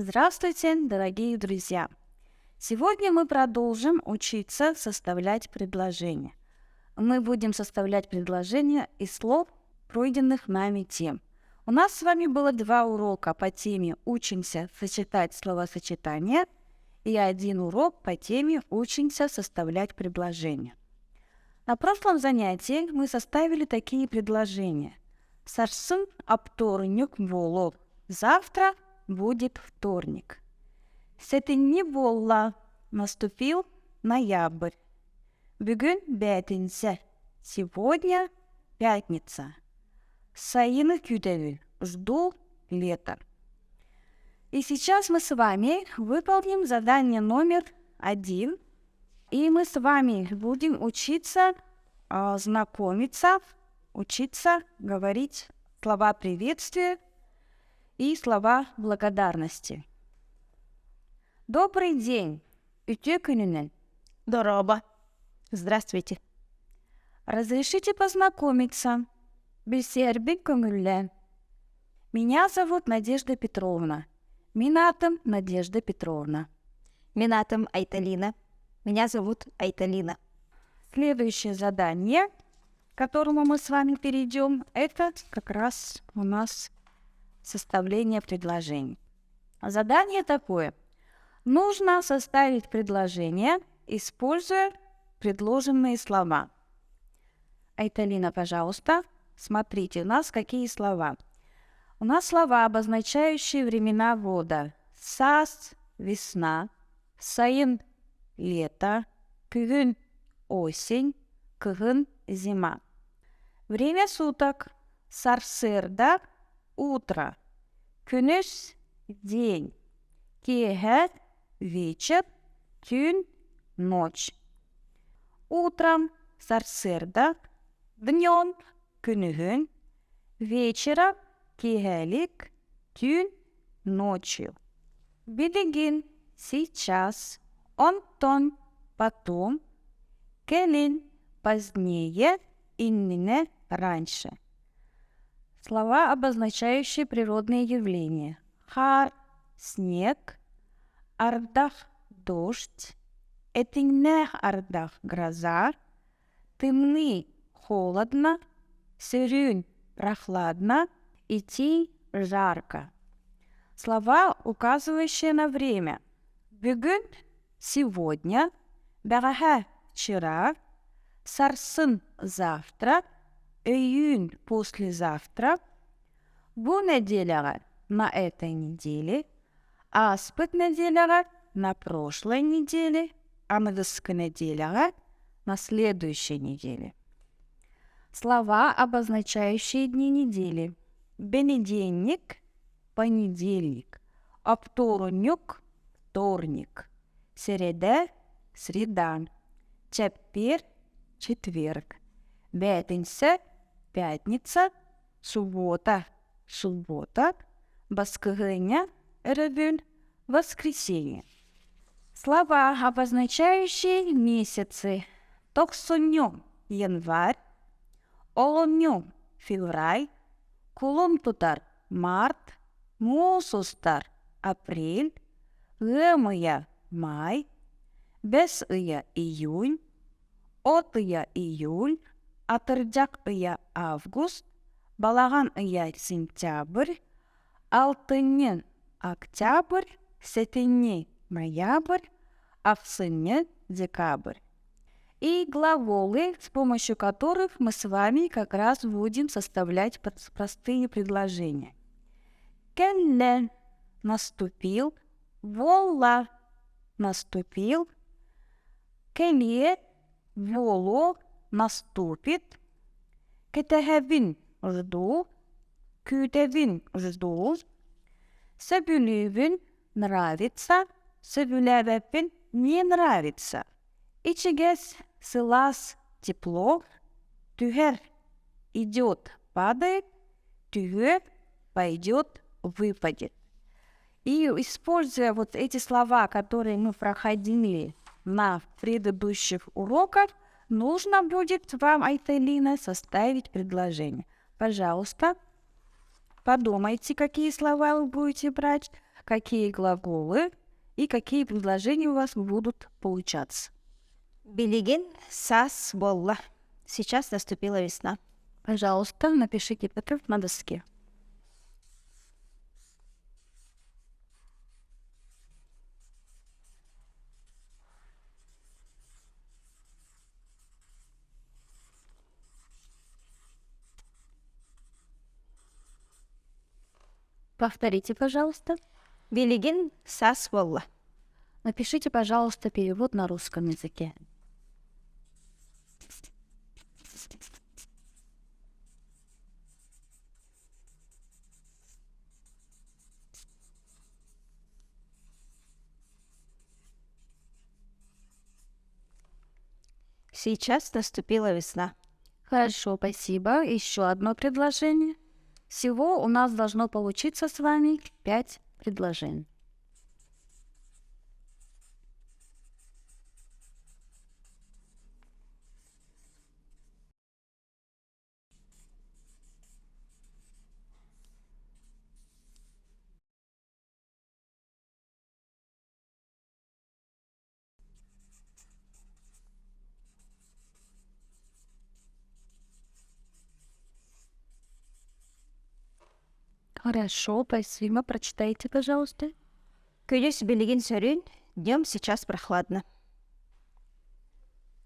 Здравствуйте, дорогие друзья! Сегодня мы продолжим учиться составлять предложения. Мы будем составлять предложения из слов, пройденных нами тем. У нас с вами было 2 урока по теме «Учимся сочетать словосочетания» и 1 урок по теме «Учимся составлять предложения». На прошлом занятии мы составили такие предложения. Сарсын апторнюк болов. Завтра будет вторник. Сетинни болла. Наступил ноябрь. Бүгін бәтінсе. Сегодня пятница. Сайыны күтәвіл. Жду лета. И сейчас мы с вами выполним задание номер 1. И мы с вами будем учиться знакомиться, учиться говорить слова приветствия и слова благодарности. Добрый день. Үтө күнүнөн. Здорово. Здравствуйте. Разрешите познакомиться. Бисербек көңүлле. Меня зовут Надежда Петровна. Минатым Надежда Петровна. Минатым Айталина. Меня зовут Айталина. Следующее задание, к которому мы с вами перейдем, это как раз у нас составление предложений. Задание такое. Нужно составить предложение, используя предложенные слова. Айталина, пожалуйста, смотрите, у нас какие слова. У нас слова, обозначающие времена года. Сас – весна, сайын – лето, күн – осень, кыгын – зима. Время суток. Сарсырда – утро, күнүс – день, кеhe – вечер, түн – ночь. Утром сарсырда, днем – күнүгүн, вечером – кехелик, түн – ночью. Билигин – сейчас, онтон – потом, келин – позднее, иннине – раньше. Слова, обозначающие природные явления. Хар – снег, ардах – дождь, этиннех ардах – гроза, тымны – холодно, сырюнь – прохладно, идти – жарко. Слова, указывающие на время. Бүгін – сегодня, бәғәһә – вчера, сарсын – завтра, июнь – послезавтра, бу неделяға – на этой неделе, аспыт неделяға – на прошлой неделе, аңгыскы неделяға – на следующей неделе. Слова, обозначающие дни недели. Понедельник – понедельник, вторник – вторник, середа – среда, четверг – четверг, пятница – пятница, суббота – суббота, воскресенье – ревюль, воскресенье. Слова, обозначающие месяцы. Токсоньон – январь, олоньон – февраль, кулонтутар – март, мусустар – апрель, гэмыя – май, бесыя – июнь, отыя – июль, атырдякыя – август, балаган-ыя – сентябрь, алтыннен – октябрь, сетинне – ноябрь, аксынне – декабрь. И глаголы, с помощью которых мы с вами как раз будем составлять простые предложения. Келле – наступил, волла – наступил, келе – воло – наступит, кетехевин – жду, күтевин – жду, сөбүлүвин – нравится, сөбүләвәпин – не нравится. Ичигес – сылас – тепло, түгер – идет, падает, түгер – пойдет, выпадет. И используя вот эти слова, которые мы проходили на предыдущих уроках, нужно будет вам, Айталина, составить предложение. Пожалуйста, подумайте, какие слова вы будете брать. какие глаголы и какие предложения у вас будут получаться. Билигин сас болла. Сейчас наступила весна. Пожалуйста, напишите это на доске. Повторите, пожалуйста. Билигин сас болла. Напишите, пожалуйста, перевод на русском языке. Сейчас наступила весна. Хорошо, спасибо. Еще одно предложение. Всего у нас должно получиться с вами 5 предложений. Хорошо, спасибо. Прочитайте, пожалуйста. Күнүс билигин сөрүн. Днем сейчас прохладно.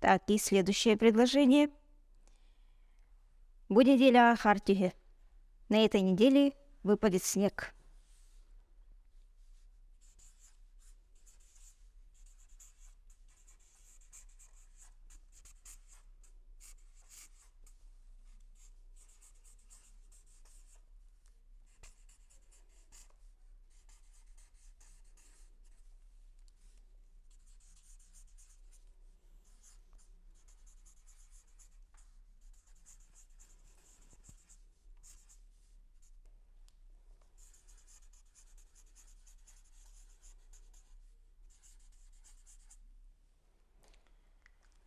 Так, и следующее предложение. Бу неделя кар түйе. На этой неделе выпадет снег.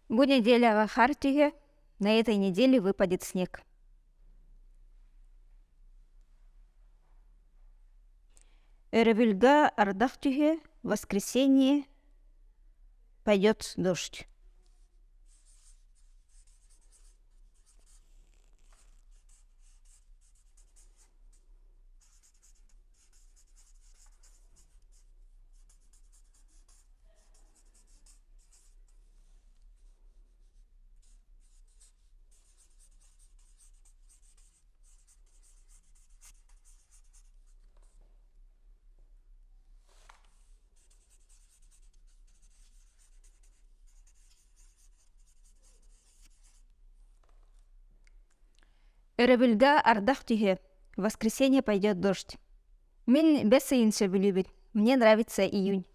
Бу неделя кар түйе. На этой неделе выпадет снег. Өрөбүлгө ардак түйе. В воскресенье пойдет дождь. Өрөбүлгө ардак түйе. В воскресенье пойдет дождь. Мен бес айын сөбүлүбүн. Мне нравится июнь.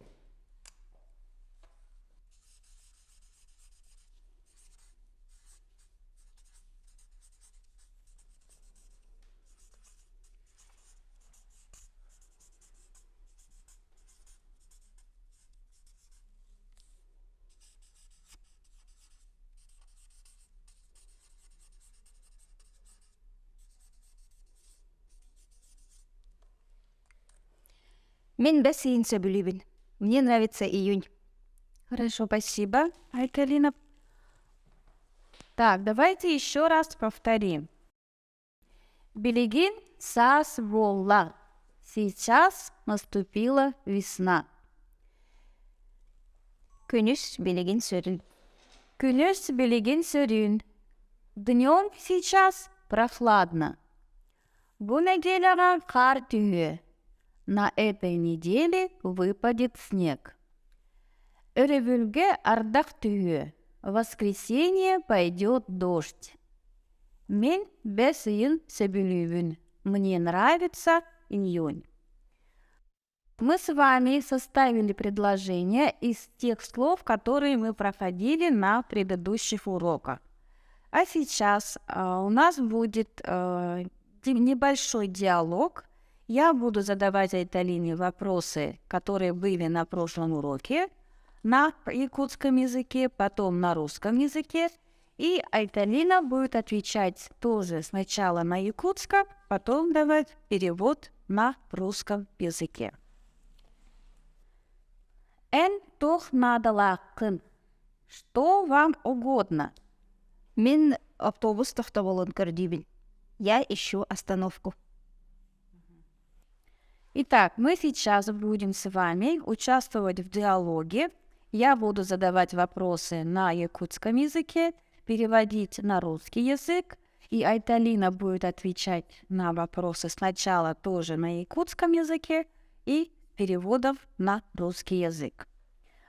Мен бес айын сөбүлүбүн. Мне нравится июнь. Хорошо, спасибо, Айталина. Так, давайте еще раз повторим. Билигин сас болла. Сейчас наступила весна. Күнүс билигин сөрүн. Күнүс билигин сөрүн. Днем сейчас прохладно. Бу неделяга кар түйе. На этой неделе выпадет снег. Өрөбүлгө ардак түйе. В воскресенье пойдет дождь. Мен бес айын сөбүлүбүн. Мне нравится июнь. Мы с вами составили предложения из тех слов, которые мы проходили на предыдущих уроках. А сейчас у нас будет небольшой диалог. Я буду задавать Айталине вопросы, которые были на прошлом уроке на якутском языке, потом на русском языке. И Айталина будет отвечать тоже сначала на якутском, потом давать перевод на русском языке. Эн тухнадалақын. Что вам угодно? Мен автобус тоқтаболын көрдүйбін. Я ищу остановку. Итак, мы сейчас будем с вами участвовать в диалоге. Я буду задавать вопросы на якутском языке, переводить на русский язык, и Айталина будет отвечать на вопросы сначала тоже на якутском языке и переводом на русский язык.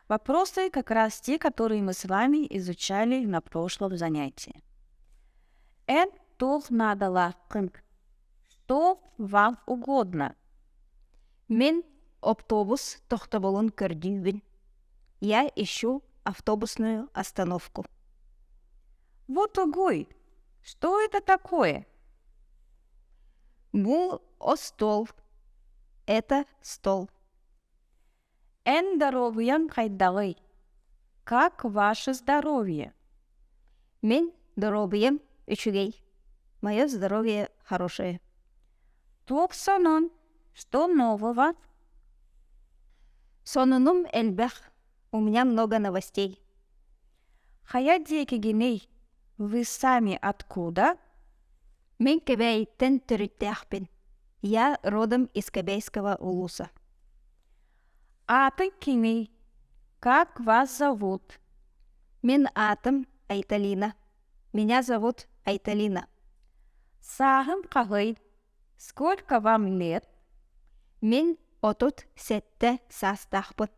Вопросы как раз те, которые мы с вами изучали на прошлом занятии. Эн тухнадалақын. Что вам угодно? Мен автобус тоқтаболын көрдүйбін. Я ищу автобусную остановку. Вот угой. Что это такое? Бұл стол. Это стол. Эн здоровьем хайдалы. Как ваше здоровье? Мен здоровьем үчүгей. Мое здоровье хорошее. Топсонон. Что нового? Сонуным эльбэх. У меня много новостей. Хаядеки геней. Вы сами откуда? Мен Кебейттен түріттяхпен. Я родом из Кебейского улуса. А ты кеней. Как вас зовут? Мен атым Айталина. Меня зовут Айталина. Сағым қағый. Сколько вам лет? Мен отут сетте састахпын.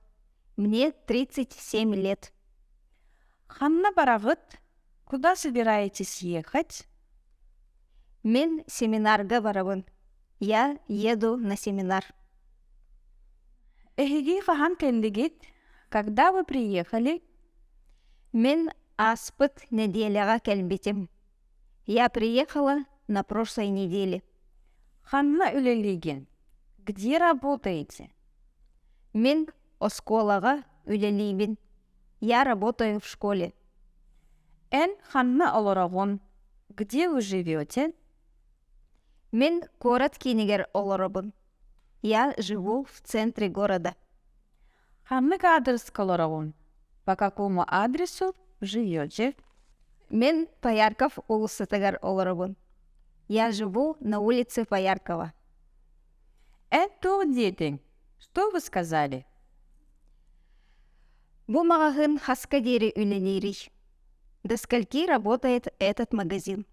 Мне 37 лет. Ханна барағыт. Куда собираетесь ехать? Мен семинарға барабын. Я еду на семинар. Эхиги хахан кендигит. Когда вы приехали? Мен аспыт неделяға келбетем. Я приехала на прошлой неделе. Ханна үлелеген. Где работаете? Мен осколаға үлелейбін. Я работаю в школе. Эн ханна олорогон. Где вы живете? Мен город Кинигер олоробын. Я живу в центре города. Ханны адрес колорогон. По какому адресу живете? Мен Поярков улусатагар олоробын. Я живу на улице Пояркова. Это дети. Что вы сказали? Бұл мағағын хаскадері үлелері. До скольки работает этот магазин?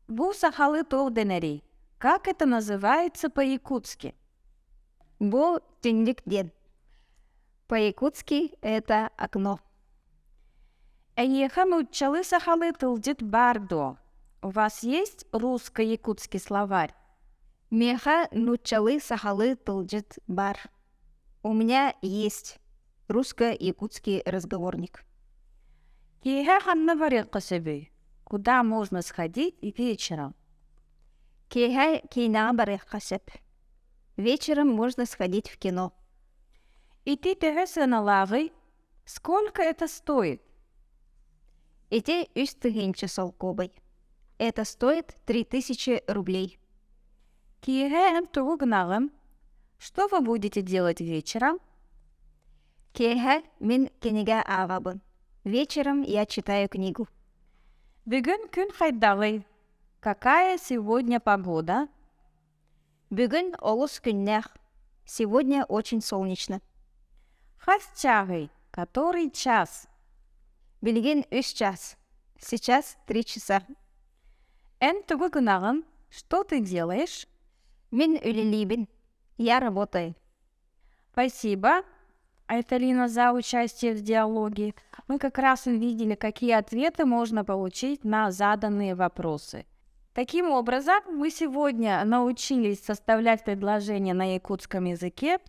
Бу сахалы толденери. Как это называется по-якутски? Бұл түндік ден. По-якутски это окно. Эйехан учалы сахалы тылдит бардо. У вас есть русско-якутский словарь? Меха нучалы сахалы тылджит бар. У меня есть русско-якутский разговорник. Киха ханна варит косеби. Куда можно сходить и вечером? Кеха кейна барех хасеп. Вечером можно сходить в кино. И ты тегесе на лавы. Сколько это стоит? Эти үстігенче солкобой. Это стоит 3000 рублей. Киха тугнагам. Что вы будете делать вечером? Кеха мен кенега агабын. Вечером я читаю книгу. Бүгін күн хайдалы. Какая сегодня погода? Бүгін олыс күннәх. Сегодня очень солнечно. Хасчагый. Который час? Билген 3 час. Сейчас 3 часа. Эн тугнагам. Что ты делаешь? Мен үлелейбін. Я работаю. Спасибо, Айталина, за участие в диалоге. Мы как раз увидели, какие ответы можно получить на заданные вопросы. Таким образом, мы сегодня научились составлять предложения на якутском языке,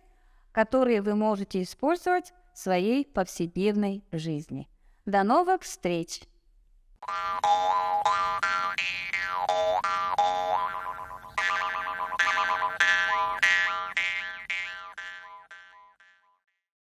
которые вы можете использовать в своей повседневной жизни. До новых встреч!